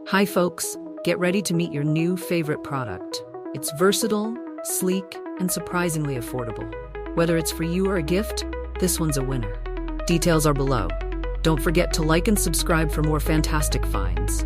Hi folks, get ready to meet your new favorite product. It's versatile, sleek, and surprisingly affordable. Whether it's for you or a gift, this one's a winner. Details are below. Don't forget to like and subscribe for more fantastic finds.